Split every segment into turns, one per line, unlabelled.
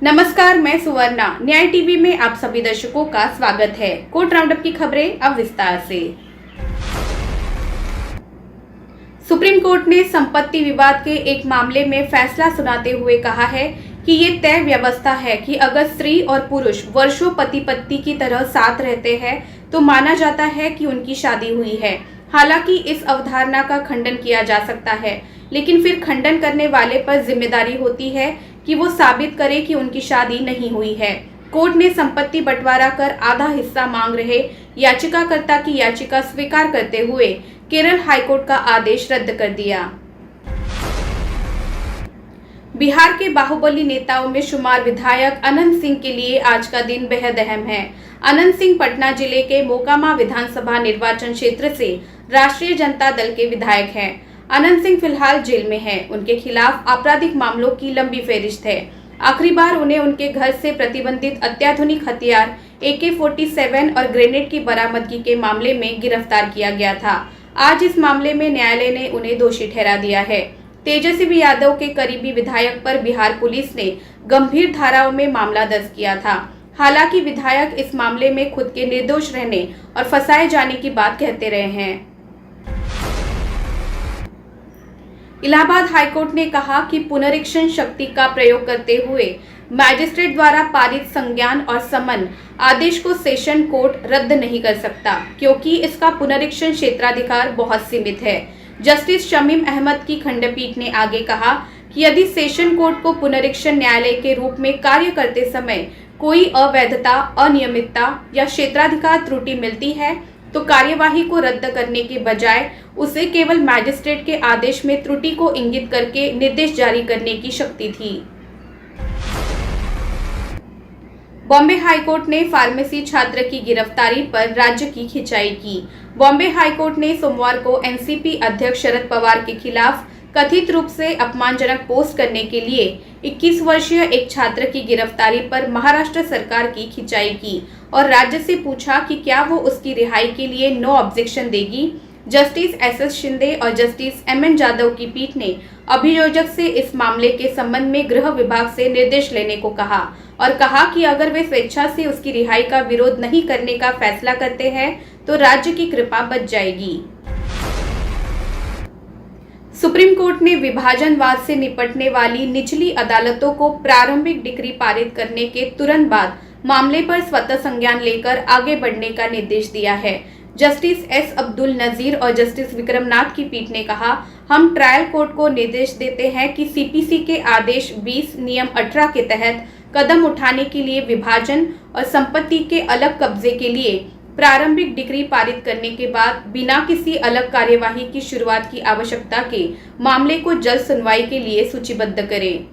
नमस्कार, मैं सुवर्णा। न्याय टीवी में आप सभी दर्शकों का स्वागत है। कोर्ट राउंडअप की खबरें अब विस्तार से। सुप्रीम कोर्ट ने संपत्ति विवाद के एक मामले में फैसला सुनाते हुए कहा है कि ये तय व्यवस्था है कि अगर स्त्री और पुरुष वर्षों पति पत्नी की तरह साथ रहते हैं तो माना जाता है कि उनकी शादी हुई है। हालांकि इस अवधारणा का खंडन किया जा सकता है, लेकिन फिर खंडन करने वाले पर जिम्मेदारी होती है कि वो साबित करे कि उनकी शादी नहीं हुई है। कोर्ट ने संपत्ति बंटवारा कर आधा हिस्सा मांग रहे याचिकाकर्ता की याचिका स्वीकार करते हुए केरल हाईकोर्ट का आदेश रद्द कर दिया। बिहार के बाहुबली नेताओं में शुमार विधायक अनंत सिंह के लिए आज का दिन बेहद अहम है। अनंत सिंह पटना जिले के मोकामा विधानसभा निर्वाचन क्षेत्र से राष्ट्रीय जनता दल के विधायक हैं। अनंत सिंह फिलहाल जेल में हैं। उनके खिलाफ आपराधिक मामलों की लंबी फेहरिस्त है। आखिरी बार उन्हें उनके घर से प्रतिबंधित अत्याधुनिक हथियार AK-47 और ग्रेनेड की बरामदगी के मामले में गिरफ्तार किया गया था। आज इस मामले में न्यायालय ने उन्हें दोषी ठहरा दिया है। तेजस्वी यादव के करीबी विधायक पर बिहार पुलिस ने गंभीर धाराओं में मामला दर्ज किया था। हालांकि विधायक इस मामले में खुद के निर्दोष रहने और फंसाए जाने की बात कहते रहे हैं। इलाहाबाद हाईकोर्ट ने कहा कि पुनरीक्षण शक्ति का प्रयोग करते हुए मैजिस्ट्रेट द्वारा पारित संज्ञान और समन आदेश को सेशन कोर्ट रद्द नहीं कर सकता, क्योंकि इसका पुनरीक्षण क्षेत्राधिकार बहुत सीमित है। जस्टिस शमीम अहमद की खंडपीठ ने आगे कहा कि यदि सेशन कोर्ट को पुनरीक्षण न्यायालय के रूप में कार्य करते समय कोई अवैधता, अनियमितता या क्षेत्राधिकार त्रुटि मिलती है तो कार्यवाही को रद्द करने के बजाय उसे केवल मैजिस्ट्रेट के आदेश में त्रुटि को इंगित करके निर्देश जारी करने की शक्ति थी। बॉम्बे हाईकोर्ट ने फार्मेसी छात्र की गिरफ्तारी पर राज्य की खिंचाई की। बॉम्बे हाईकोर्ट ने सोमवार को एनसीपी अध्यक्ष शरद पवार के खिलाफ कथित रूप से अपमानजनक पोस्ट करने के लिए 21 वर्षीय एक छात्र की गिरफ्तारी पर महाराष्ट्र सरकार की खिंचाई की और राज्य से पूछा कि क्या वो उसकी रिहाई के लिए नो ऑब्जेक्शन देगी। जस्टिस SS शिंदे और जस्टिस MN जाधव की पीठ ने अभियोजक से इस मामले के संबंध में गृह विभाग से निर्देश लेने को कहा और कहा कि अगर वे स्वेच्छा से उसकी रिहाई का विरोध नहीं करने का फैसला करते हैं तो राज्य की कृपा बच जाएगी। सुप्रीम कोर्ट ने विभाजनवाद से निपटने वाली निचली अदालतों को प्रारंभिक डिक्री पारित करने के तुरंत बाद मामले पर स्वतः संज्ञान लेकर आगे बढ़ने का निर्देश दिया है। जस्टिस S अब्दुल नजीर और जस्टिस विक्रमनाथ की पीठ ने कहा, हम ट्रायल कोर्ट को निर्देश देते हैं कि CPC के आदेश 20 नियम 18 के तहत कदम उठाने के लिए विभाजन और संपत्ति के अलग कब्जे के लिए प्रारंभिक डिक्री पारित करने के बाद बिना किसी अलग कार्यवाही की शुरुआत की आवश्यकता के मामले को जल्द सुनवाई के लिए सूचीबद्ध करें।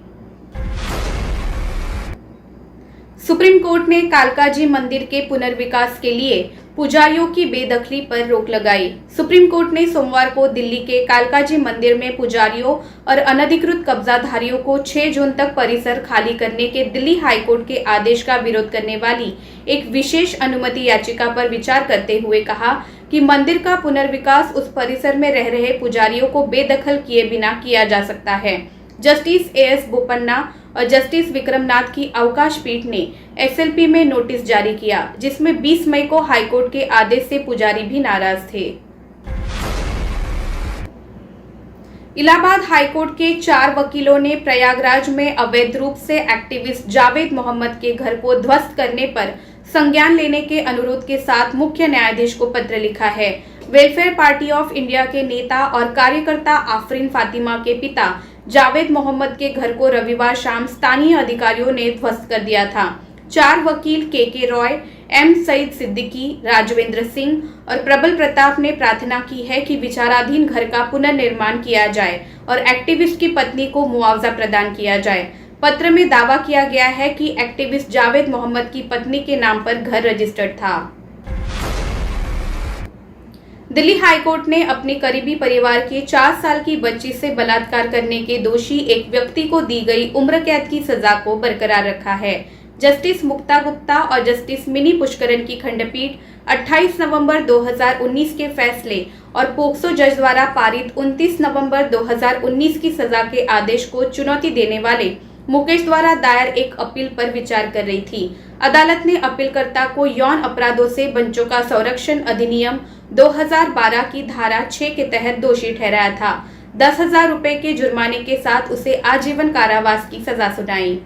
सुप्रीम कोर्ट ने कालकाजी मंदिर के पुनर्विकास के लिए पुजारियों की बेदखली पर रोक लगाई। सुप्रीम कोर्ट ने सोमवार को दिल्ली के कालकाजी मंदिर में पुजारियों और अनधिकृत कब्जाधारियों को 6 जून तक परिसर खाली करने के दिल्ली हाईकोर्ट के आदेश का विरोध करने वाली एक विशेष अनुमति याचिका पर विचार करते हुए कहा कि मंदिर का पुनर्विकास उस परिसर में रह रहे पुजारियों को बेदखल किए बिना किया जा सकता है। जस्टिस AS बोपन्ना और जस्टिस विक्रमनाथ की अवकाश पीठ ने SLP में नोटिस जारी किया, जिसमें 20 मई को हाईकोर्ट के आदेश से पुजारी भी नाराज थे। इलाहाबाद हाईकोर्ट के 4 वकीलों ने प्रयागराज में अवैध रूप से एक्टिविस्ट जावेद मोहम्मद के घर को ध्वस्त करने पर संज्ञान लेने के अनुरोध के साथ मुख्य न्यायाधीश को पत्र लिखा है। वेलफेयर पार्टी ऑफ इंडिया के नेता और कार्यकर्ता आफरीन फातिमा के पिता जावेद मोहम्मद के घर को रविवार शाम स्थानीय अधिकारियों ने ध्वस्त कर दिया था। 4 वकील KK रॉय, M सईद सिद्दीकी, राजवेंद्र सिंह और प्रबल प्रताप ने प्रार्थना की है कि विचाराधीन घर का पुनर्निर्माण किया जाए और एक्टिविस्ट की पत्नी को मुआवजा प्रदान किया जाए। पत्र में दावा किया गया है कि एक्टिविस्ट जावेद मोहम्मद की पत्नी के नाम पर घर रजिस्टर्ड था। दिल्ली हाईकोर्ट ने अपने करीबी परिवार की 4 साल की बच्ची से बलात्कार करने के दोषी एक व्यक्ति को दी गई उम्र कैद की सजा को बरकरार रखा है। जस्टिस मुक्ता गुप्ता और जस्टिस मिनी पुष्करन की खंडपीठ 28 नवंबर 2019 के फैसले और पोक्सो जज द्वारा पारित 29 नवंबर 2019 की सजा के आदेश को चुनौती देने वाले मुकेश द्वारा दायर एक अपील पर विचार कर रही थी। अदालत ने अपीलकर्ता को यौन अपराधों से बच्चों का संरक्षण अधिनियम 2012 की धारा 6 के तहत दोषी ठहराया था। 10,000 रुपए के जुर्माने के साथ उसे आजीवन कारावास की सजा सुनाई।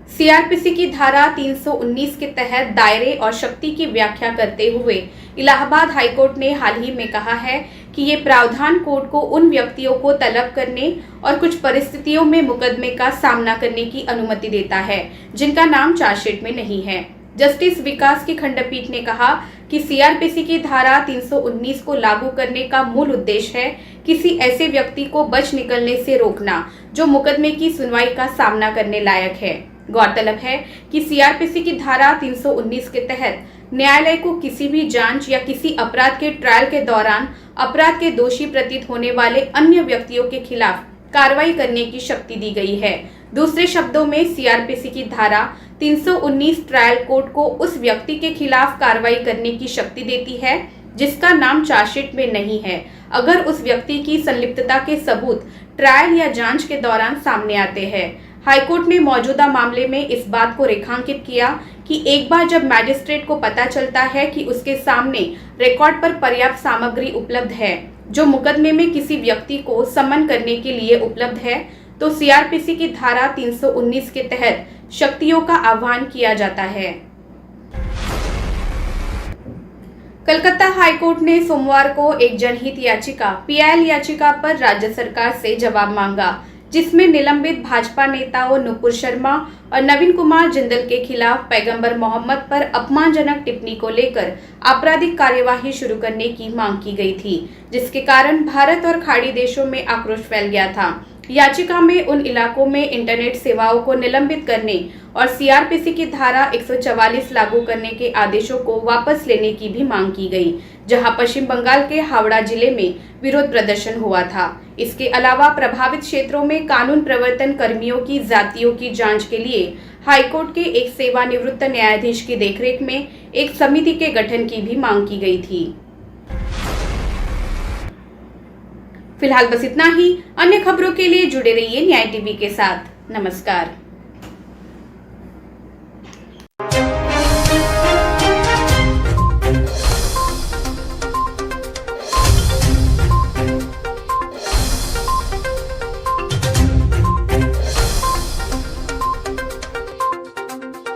सीआरपीसी की धारा 319 के तहत दायरे और शक्ति की व्याख्या करते हुए इलाहाबाद हाईकोर्ट ने हाल ही में कहा है कि ये प्रावधान कोर्ट को उन व्यक्तियों को तलब करने और कुछ परिस्थितियों में मुकदमे का सामना करने की अनुमति देता है जिनका नाम चार्जशीट में नहीं है। जस्टिस विकास की खंडपीठ ने कहा कि सीआरपीसी की धारा 319 को लागू करने का मूल उद्देश्य है किसी ऐसे व्यक्ति को बच निकलने से रोकना जो मुकदमे की सुनवाई का सामना करने लायक है। गौरतलब है कि सीआरपीसी की धारा 319 के तहत न्यायालय को किसी भी जांच या किसी अपराध के ट्रायल के दौरान अपराध के दोषी प्रतीत होने वाले अन्य व्यक्तियों के खिलाफ कार्रवाई करने की शक्ति दी गई है। दूसरे शब्दों में सीआरपीसी की धारा 319 ट्रायल कोर्ट को उस व्यक्ति के खिलाफ कार्रवाई करने की शक्ति देती है जिसका नाम चार्जशीट में नहीं है, अगर उस व्यक्ति की संलिप्तता के सबूत ट्रायल या जांच के दौरान सामने आते हैं। हाईकोर्ट ने मौजूदा मामले में इस बात को रेखांकित किया कि एक बार जब मैजिस्ट्रेट को पता चलता है कि उसके सामने रिकॉर्ड पर पर्याप्त सामग्री उपलब्ध है जो मुकदमे में किसी व्यक्ति को समन करने के लिए उपलब्ध है, तो सीआरपीसी की धारा 319 के तहत शक्तियों का आह्वान किया जाता है। कलकत्ता हाईकोर्ट ने सोमवार को एक जनहित याचिका पीआईएल याचिका पर राज्य सरकार से जवाब मांगा, जिसमें निलंबित भाजपा नेताओं नुपुर शर्मा और नवीन कुमार जिंदल के खिलाफ पैगंबर मोहम्मद पर अपमानजनक टिप्पणी को लेकर आपराधिक कार्यवाही शुरू करने की मांग की गई थी, जिसके कारण भारत और खाड़ी देशों में आक्रोश फैल गया था। याचिका में उन इलाकों में इंटरनेट सेवाओं को निलंबित करने और सीआरपीसी की धारा 144 लागू करने के आदेशों को वापस लेने की भी मांग की गई, जहां पश्चिम बंगाल के हावड़ा जिले में विरोध प्रदर्शन हुआ था। इसके अलावा प्रभावित क्षेत्रों में कानून प्रवर्तन कर्मियों की जातियों की जांच के लिए हाईकोर्ट के एक सेवानिवृत्त न्यायाधीश की देखरेख में एक समिति के गठन की भी मांग की गई थी। फिलहाल बस इतना ही। अन्य खबरों के लिए जुड़े रहिए न्याय टीवी के साथ। नमस्कार।